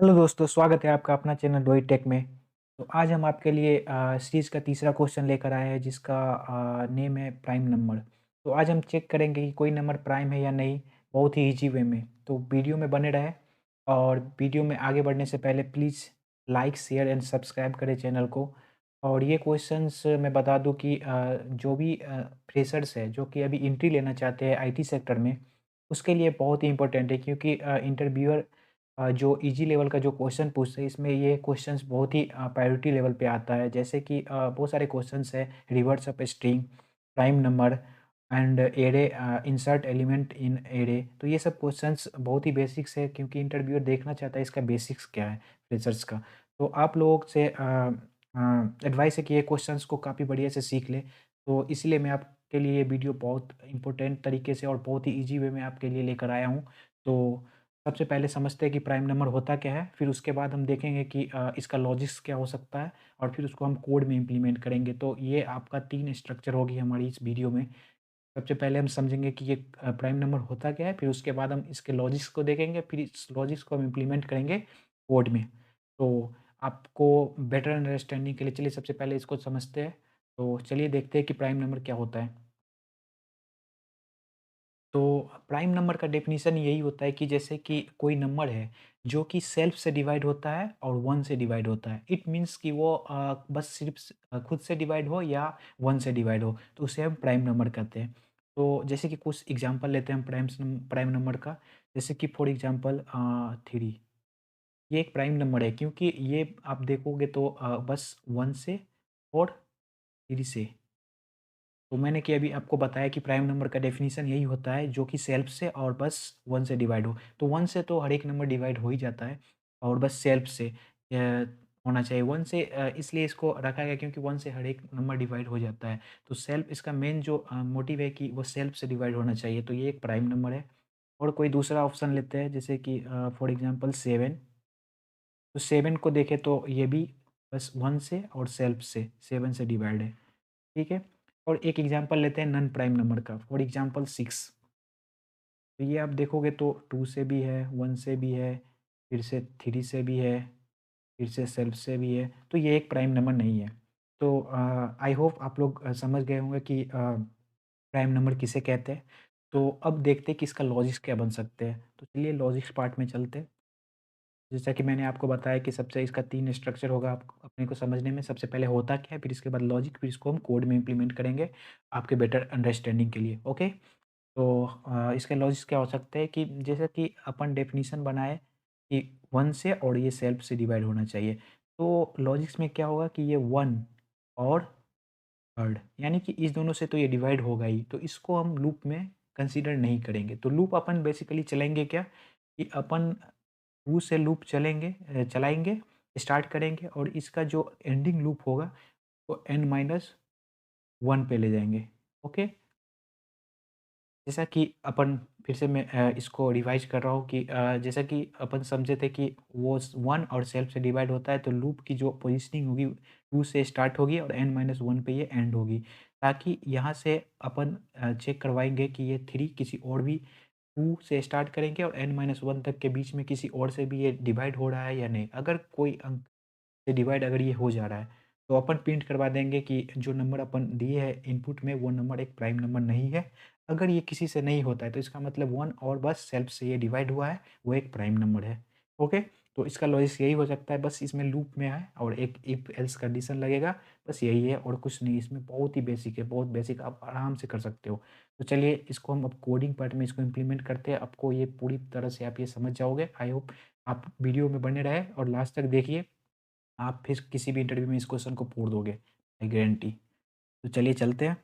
Hello दोस्तों, स्वागत है आपका अपना चैनल रोई टेक में। तो आज हम आपके लिए सीरीज़ का तीसरा क्वेश्चन लेकर आए हैं जिसका नेम है प्राइम नंबर। तो आज हम चेक करेंगे कि कोई नंबर प्राइम है या नहीं, बहुत ही ईजी वे में। तो वीडियो में बने रहें और वीडियो में आगे बढ़ने से पहले please like, share and subscribe करें चैनल को। और ये क्वेश्चंस मैं बता दूँ कि जो भी फ्रेशर्स है जो कि अभी एंट्री लेना चाहते हैं आईटी सेक्टर में, उसके लिए बहुत ही इम्पोर्टेंट है क्योंकि इंटरव्यूअर जो ईजी लेवल का जो क्वेश्चन पूछते हैं इसमें ये क्वेश्चंस बहुत ही प्रायोरिटी लेवल पे आता है। जैसे कि बहुत सारे क्वेश्चंस है, reverse of string, prime number and array, insert element in array. तो ये सब क्वेश्चंस बहुत ही बेसिक्स है क्योंकि इंटरव्यूअर देखना चाहता है इसका बेसिक्स क्या है फ्रेशर्स का। तो आप लोगों से एडवाइस है कि ये क्वेश्चंस को काफ़ी बढ़िया से सीख लें। तो इसलिए मैं आपके लिए ये वीडियो बहुत इंपॉर्टेंट तरीके से और बहुत ही ईजी वे में आपके लिए लेकर आया हूँ। तो सबसे पहले समझते हैं कि प्राइम नंबर होता क्या है, फिर उसके बाद हम देखेंगे कि इसका लॉजिक्स क्या हो सकता है और फिर उसको हम कोड में इम्प्लीमेंट करेंगे। तो ये आपका 3 स्ट्रक्चर होगी हमारी इस वीडियो में। सबसे पहले हम समझेंगे कि ये प्राइम नंबर होता क्या है, फिर उसके बाद हम इसके लॉजिक्स को देखेंगे, फिर इस लॉजिक्स को हम इम्प्लीमेंट करेंगे कोड में। तो आपको बेटर अंडरस्टैंडिंग के लिए चलिए सबसे पहले इसको समझते हैं। तो चलिए देखते हैं कि प्राइम नंबर क्या होता है। तो प्राइम नंबर का डेफिनिशन यही होता है कि जैसे कि कोई नंबर है जो कि सेल्फ से डिवाइड होता है और 1 से डिवाइड होता है। इट मीन्स कि वो बस सिर्फ़ खुद से डिवाइड हो या 1 से डिवाइड हो, तो उसे हम प्राइम नंबर कहते हैं। तो जैसे कि कुछ एग्ज़ाम्पल लेते हैं हम प्राइम नंबर का, जैसे कि फॉर एग्ज़ाम्पल 3। ये एक प्राइम नंबर है क्योंकि ये आप देखोगे तो बस 1 से और 3 से। तो मैंने कि अभी आपको बताया कि प्राइम नंबर का डेफ़िनिशन यही होता है जो कि सेल्फ से और बस 1 से डिवाइड हो। तो 1 से तो हर एक नंबर डिवाइड हो ही जाता है और बस सेल्फ से होना चाहिए। 1 से इसलिए इसको रखा गया क्योंकि 1 से हर एक नंबर डिवाइड हो जाता है। तो सेल्फ इसका मेन जो मोटिव है कि वो सेल्फ से डिवाइड होना चाहिए, तो ये एक प्राइम नंबर है। और कोई दूसरा ऑप्शन लेते हैं जैसे कि फॉर एग्ज़ाम्पल 7। तो 7 को देखें तो ये भी बस 1 से और सेल्फ से 7 से डिवाइड है। ठीक है? और एक एग्ज़ाम्पल लेते हैं नॉन प्राइम नंबर का, फॉर एग्ज़ाम्पल 6। तो ये आप देखोगे तो 2 से भी है, 1 से भी है, फिर से 3 से भी है, फिर से सेल्फ से भी है, तो ये एक प्राइम नंबर नहीं है। तो आई होप आप लोग समझ गए होंगे कि प्राइम नंबर किसे कहते हैं। तो अब देखते हैं कि इसका लॉजिक्स क्या बन सकते हैं। तो चलिए लॉजिक्स पार्ट में चलते हैं। जैसा कि मैंने आपको बताया कि सबसे इसका 3 स्ट्रक्चर होगा आप अपने को समझने में। सबसे पहले होता क्या है, फिर इसके बाद लॉजिक, फिर इसको हम कोड में इम्प्लीमेंट करेंगे आपके बेटर अंडरस्टैंडिंग के लिए, ओके? तो इसके लॉजिक्स क्या हो सकते हैं कि जैसे कि अपन डेफिनिशन बनाए कि 1 से और ये सेल्फ से डिवाइड होना चाहिए। तो लॉजिक्स में क्या होगा कि ये 1 और थर्ड यानी कि इस दोनों से तो ये डिवाइड होगा ही, तो इसको हम लूप में कंसीडर नहीं करेंगे। तो लूप अपन बेसिकली चलेंगे क्या कि अपन 2 से लूप चलाएँगे, स्टार्ट करेंगे और इसका जो एंडिंग लूप होगा वो n-1 पे ले जाएँगे, ओके? जैसा कि अपन फिर से मैं इसको रिवाइज़ कर रहा हूँ कि जैसा कि अपन समझे थे कि वो 1 और सेल्फ से डिवाइड होता है, तो लूप की जो पोज़ीशनिंग होगी 2 से स्टार्ट होगी और n-1 पे ये एंड होगी। ताकि यहाँ से अपन चेक करवाएँगे कि ये 3 किसी और भी 2 से स्टार्ट करेंगे और n-1 तक के बीच में किसी और से भी ये डिवाइड हो रहा है या नहीं। अगर कोई अंक से डिवाइड अगर ये हो जा रहा है, तो अपन प्रिंट करवा देंगे कि जो नंबर अपन दिए हैं इनपुट में वो नंबर एक प्राइम नंबर नहीं है। अगर ये किसी से नहीं होता है तो इसका मतलब 1 और बस सेल्फ से ये डिवाइड हुआ है, वो एक प्राइम नंबर है। ओके? तो इसका लॉजिक यही हो सकता है, बस इसमें लूप में है और एक इफ एल्स कंडीशन लगेगा, बस यही है और कुछ नहीं। इसमें बहुत ही बेसिक है, बहुत बेसिक, आप आराम से कर सकते हो। तो चलिए इसको हम अब कोडिंग पार्ट में इसको इम्प्लीमेंट करते हैं। आपको ये पूरी तरह से आप ये समझ जाओगे। आई होप आप वीडियो में बने रहें और लास्ट तक देखिए। आप फिर किसी भी इंटरव्यू में इस क्वेश्चन को फोड़ दोगे, आई गारंटी। तो चलिए चलते हैं।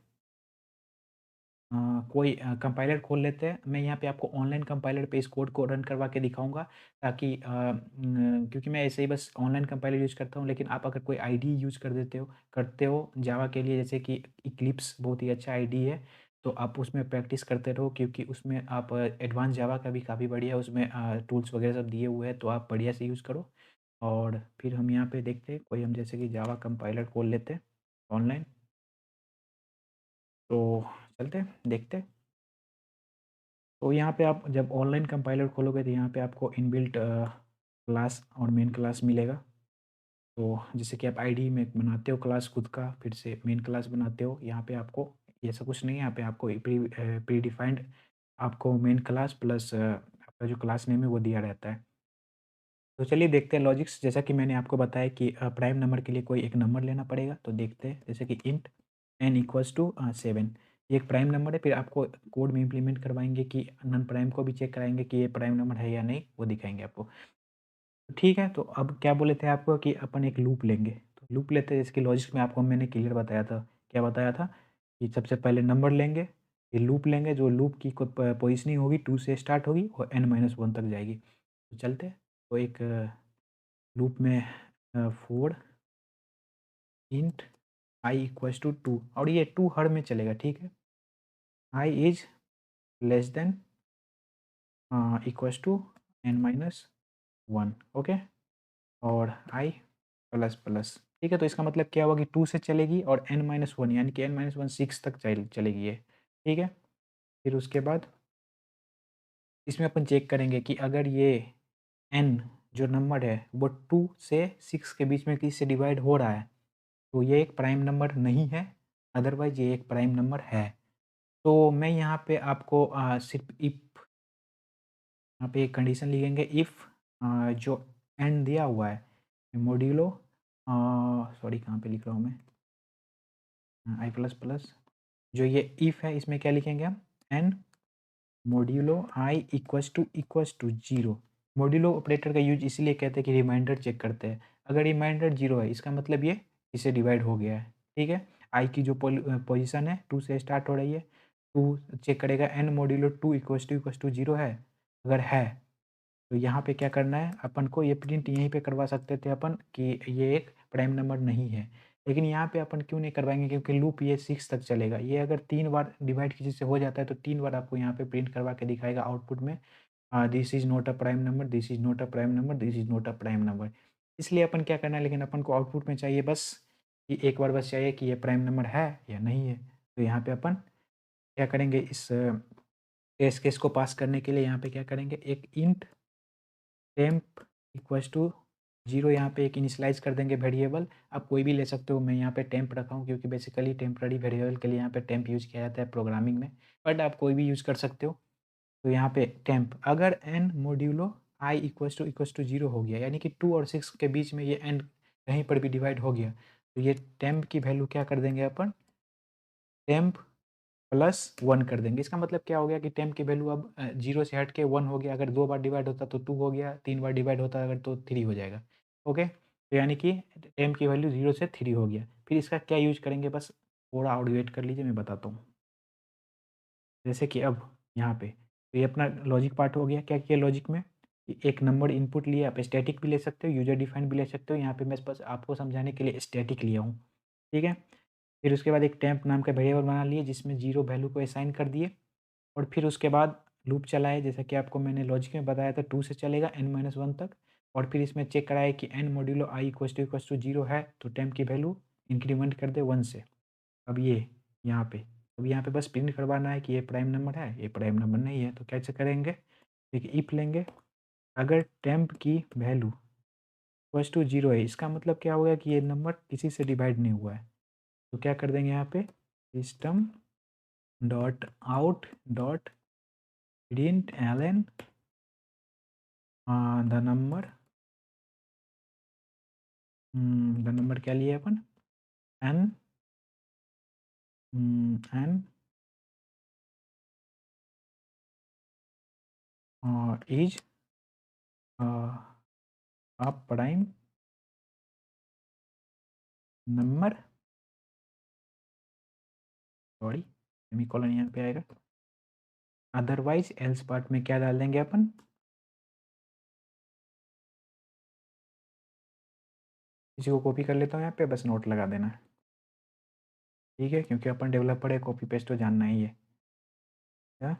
अ, कोई कंपाइलर खोल लेते हैं। मैं यहाँ पे आपको ऑनलाइन कंपाइलर पे इस कोड को रन करवा के दिखाऊँगा ताकि क्योंकि मैं ऐसे ही बस ऑनलाइन कंपाइलर यूज़ करता हूँ, लेकिन आप अगर कोई आईडी यूज़ करते हो जावा के लिए, जैसे कि इक्लिप्स बहुत ही अच्छा आईडी है, तो आप उसमें प्रैक्टिस करते रहो क्योंकि उसमें आप एडवांस जावा का भी काफ़ी बढ़िया उसमें टूल्स वगैरह सब दिए हुए हैं, तो आप बढ़िया से यूज़ करो। और फिर हम यहाँ पे देखते हैं कोई, हम जैसे कि जावा कंपाइलर खोल लेते हैं ऑनलाइन। तो चलते हैं, देखते हैं। तो यहाँ पे आप जब ऑनलाइन कंपाइलर खोलोगे तो यहाँ पे आपको इनबिल्ट क्लास और मेन क्लास मिलेगा। तो जैसे कि आप आईडी में बनाते हो क्लास खुद का, फिर से मेन क्लास बनाते हो, यहाँ पे आपको ऐसा कुछ नहीं है, यहाँ पे आपको प्री डिफाइंड आपको मेन क्लास प्लस आपका जो क्लास नेम है वो दिया रहता है। तो चलिए देखते हैं लॉजिक्स, जैसा कि मैंने आपको बताया कि प्राइम नंबर के लिए कोई एक नंबर लेना पड़ेगा। तो देखते हैं जैसे कि इंट n इक्वल्स टू 7, ये एक प्राइम नंबर है। फिर आपको कोड में इम्प्लीमेंट करवाएंगे कि नॉन प्राइम को भी चेक कराएंगे कि ये प्राइम नंबर है या नहीं, वो दिखाएंगे आपको। तो ठीक है, तो अब क्या बोले थे आपको कि अपन एक लूप लेंगे। तो लूप लेते हैं, इसके लॉजिक में आपको मैंने क्लियर बताया था। क्या बताया था कि सबसे पहले नंबर लेंगे, फिर लूप लेंगे, जो लूप की पोजिशनिंग होगी 2 से स्टार्ट होगी और n-1 तक जाएगी। तो चलते हैं, तो एक लूप में 4 इंट आई इक्वल्स टू 2, और ये 2 हर में चलेगा, ठीक है। I is less than equals to n-1, okay. और आई प्लस प्लस, ठीक है। तो इसका मतलब क्या हुआ कि 2 से चलेगी और n-1 यानी कि n-1 6 तक चलेगी ये, ठीक है। फिर उसके बाद इसमें अपन चेक करेंगे कि अगर ये n जो नंबर है वो 2 से 6 के बीच में किसी से डिवाइड हो रहा है, तो ये एक प्राइम नंबर नहीं है, अदरवाइज ये एक प्राइम नंबर है। तो मैं यहाँ पे आपको सिर्फ इफ़, यहाँ पे एक कंडीशन लिखेंगे, इफ़ जो n दिया हुआ है मॉड्यूलो सॉरी कहाँ पे लिख रहा हूँ मैं, आई प्लस प्लस, जो ये इफ़ है इसमें क्या लिखेंगे हम, n modulo I equals to 0। Modulo operator का यूज इसलिए कहते हैं कि रिमाइंडर चेक करते हैं। अगर रिमाइंडर 0 है इसका मतलब ये इसे डिवाइड हो गया है, ठीक है। आई की जो पोजीशन है 2 से स्टार्ट हो रही है, 2 चेक करेगा, n मॉड्यूलो 2 इक्वल्स टू 0 है, अगर है तो यहाँ पे क्या करना है अपन को, ये प्रिंट यहीं पे करवा सकते थे अपन कि ये एक प्राइम नंबर नहीं है। लेकिन यहाँ पे अपन क्यों नहीं करवाएंगे, क्योंकि लूप ये 6 तक चलेगा। ये अगर 3 बार डिवाइड किसी से हो जाता है तो 3 बार आपको यहाँ पे प्रिंट करवा के दिखाएगा आउटपुट में, this is not a prime number, this is not a prime number, this is not a prime number. इसलिए अपन क्या करना है, लेकिन अपन को आउटपुट में चाहिए बस कि एक बार बस चाहिए कि ये प्राइम नंबर है या नहीं है। तो यहाँ पे अपन क्या करेंगे, इस टेस्ट केस को पास करने के लिए यहाँ पे क्या करेंगे, एक इंट टेम्प इक्वल्स टू 0 यहाँ पे एक इनिशियलाइज़ कर देंगे वेरिएबल। आप कोई भी ले सकते हो, मैं यहाँ पे टेम्प रखा हूँ क्योंकि बेसिकली टेम्पररी वेरिएबल के लिए यहाँ पे टेम्प यूज़ किया जाता है प्रोग्रामिंग में, बट आप कोई भी यूज़ कर सकते हो। तो यहाँ पे टेम्प, अगर n modulo I equals to 0 हो गया, यानी कि 2 और 6 के बीच में ये n कहीं पर भी डिवाइड हो गया, तो ये टेम्प की वैल्यू क्या कर देंगे अपन, टेम्प प्लस 1 कर देंगे। इसका मतलब क्या हो गया कि टेम्प की वैल्यू अब 0 से हट के 1 हो गया। अगर 2 बार डिवाइड होता तो 2 हो गया, 3 बार डिवाइड होता अगर तो 3 हो जाएगा, ओके। तो यानी कि टेम्प की वैल्यू 0 से 3 हो गया। फिर इसका क्या यूज़ करेंगे, बस थोड़ा और वेट कर लीजिए, मैं बताता हूँ। जैसे कि अब यहाँ पे तो ये अपना लॉजिक पार्ट हो गया। क्या किया लॉजिक में कि एक नंबर इनपुट लिया, आप स्टैटिक भी ले सकते हो, यूजर डिफाइंड भी ले सकते हो। यहाँ पे मैं बस आपको समझाने के लिए स्टैटिक लिया हूँ, ठीक है। फिर उसके बाद एक टेम्प नाम का वेरिएबल बना लिए जिसमें 0 वैल्यू को असाइन कर दिए, और फिर उसके बाद लूप चलाए, जैसा कि आपको मैंने लॉजिक में बताया था 2 से चलेगा n-1 तक, और फिर इसमें चेक कराए कि n modulo I equals to 0 है, तो टेम्प की वैल्यू इंक्रीमेंट कर दे 1 से। अब ये यहाँ पे अब यहाँ पे बस प्रिंट करवाना है कि ये प्राइम नंबर है, ये प्राइम नंबर नहीं है। तो कैसे करेंगे, देखिए इफ लेंगे, अगर टेम्प की वैल्यू इक्वल्स टू 0 है, इसका मतलब क्या होगा कि ये नंबर किसी से डिवाइड नहीं हुआ है। तो क्या कर देंगे यहाँ पे, system dot out dot print ln the number, the number क्या लिए अपन, N N is a prime number, sorry semicolon यहाँ पे आएगा, अदरवाइज एल्स पार्ट में क्या डाल देंगे अपन, इसी को कॉपी कर लेता हूँ यहाँ पे, बस नोट लगा देना है, ठीक है, क्योंकि अपन डेवलपर है, कॉपी पेस्ट तो जानना ही है। क्या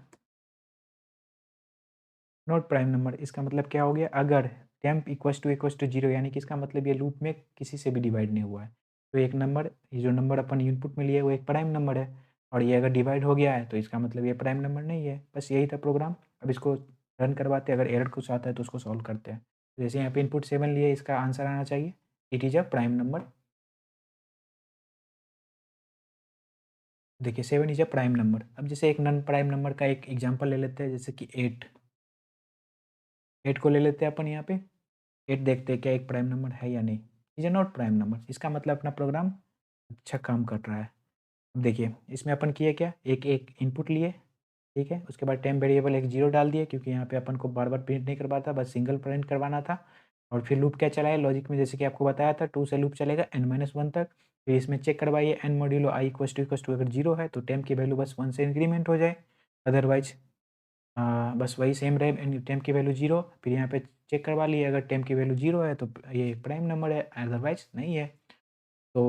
नॉट प्राइम नंबर, इसका मतलब क्या हो गया, अगर टेम्प इक्वल्स टू 0, यानी कि इसका मतलब ये लूप में किसी से भी डिवाइड नहीं हुआ है, तो एक नंबर, ये जो नंबर अपन इनपुट में लिए वो एक प्राइम नंबर है, और ये अगर डिवाइड हो गया है तो इसका मतलब ये प्राइम नंबर नहीं है। बस यही था प्रोग्राम। अब इसको रन करवाते हैं, अगर एरर कुछ आता है तो उसको सॉल्व करते हैं। जैसे यहाँ पे इनपुट 7 लिए, इसका आंसर आना चाहिए, it is a prime number. देखिए 7 इज़ अ प्राइम नंबर। अब जैसे एक नॉन प्राइम नंबर का एक एग्जांपल ले लेते हैं, जैसे कि 8। 8 को ले लेते हैं अपन यहाँ पे। 8 देखते हैं क्या एक प्राइम नंबर है या नहीं। Is a not prime number, इसका मतलब अपना प्रोग्राम अच्छा काम कर रहा है। अब देखिए इसमें अपन किए क्या, एक एक इनपुट लिए, ठीक है। उसके बाद टेम्प वेरिएबल एक 0 डाल दिए, क्योंकि यहाँ पे अपन को बार-बार प्रिंट नहीं करवाना था, बस सिंगल प्रिंट करवाना था। और फिर लूप क्या चलाए लॉजिक में, जैसे कि आपको बताया था 2 से लूप चलेगा n-1 तक। फिर इसमें चेक करवाइए n modulo i equals to अगर 0 है तो टेम्प की वैल्यू बस 1 से इंक्रीमेंट हो जाए, अदरवाइज़ बस वही सेम रहे, टेम्प की वैल्यू 0। फिर यहाँ पे चेक करवा लिए, अगर टेम्प की वैल्यू 0 है तो ये प्राइम नंबर है, अदरवाइज़ नहीं है। तो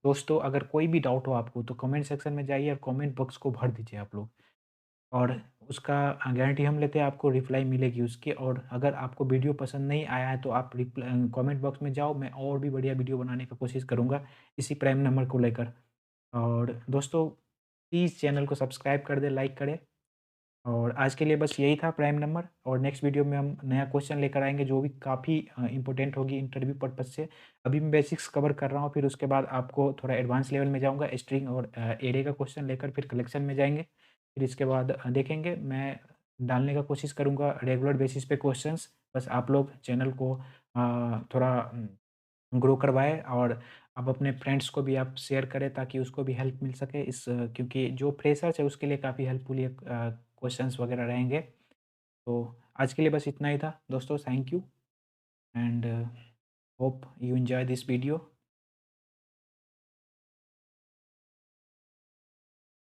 दोस्तों अगर कोई भी डाउट हो आपको तो कमेंट सेक्शन में जाइए और कमेंट बॉक्स को भर दीजिए आप लोग, और उसका गारंटी हम लेते हैं आपको रिप्लाई मिलेगी उसकी। और अगर आपको वीडियो पसंद नहीं आया है तो आप कमेंट बॉक्स में जाओ, मैं और भी बढ़िया वीडियो बनाने की कोशिश करूँगा इसी प्राइम नंबर को लेकर। और दोस्तों प्लीज़ चैनल को सब्सक्राइब कर दें, लाइक करें। और आज के लिए बस यही था प्राइम नंबर, और नेक्स्ट वीडियो में हम नया क्वेश्चन लेकर आएँगे जो भी काफ़ी इम्पोर्टेंट होगी इंटरव्यू पर्पज़ से। अभी मैं बेसिक्स कवर कर रहा हूँ, फिर उसके बाद आपको थोड़ा एडवांस लेवल में जाऊँगा, स्ट्रिंग और एरे का क्वेश्चन लेकर फिर कलेक्शन में जाएँगे। फिर इसके बाद देखेंगे, मैं डालने का कोशिश करूँगा रेगुलर बेसिस पे क्वेश्चंस। बस आप लोग चैनल को थोड़ा ग्रो करवाएँ, और आप अपने फ्रेंड्स को भी आप शेयर करें ताकि उसको भी हेल्प मिल सके इस क्योंकि जो फ्रेशर्स है उसके लिए काफ़ी हेल्पफुल ये क्वेश्चंस वगैरह रहेंगे। तो आज के लिए बस इतना ही था दोस्तों, thank you and hope you enjoy this video.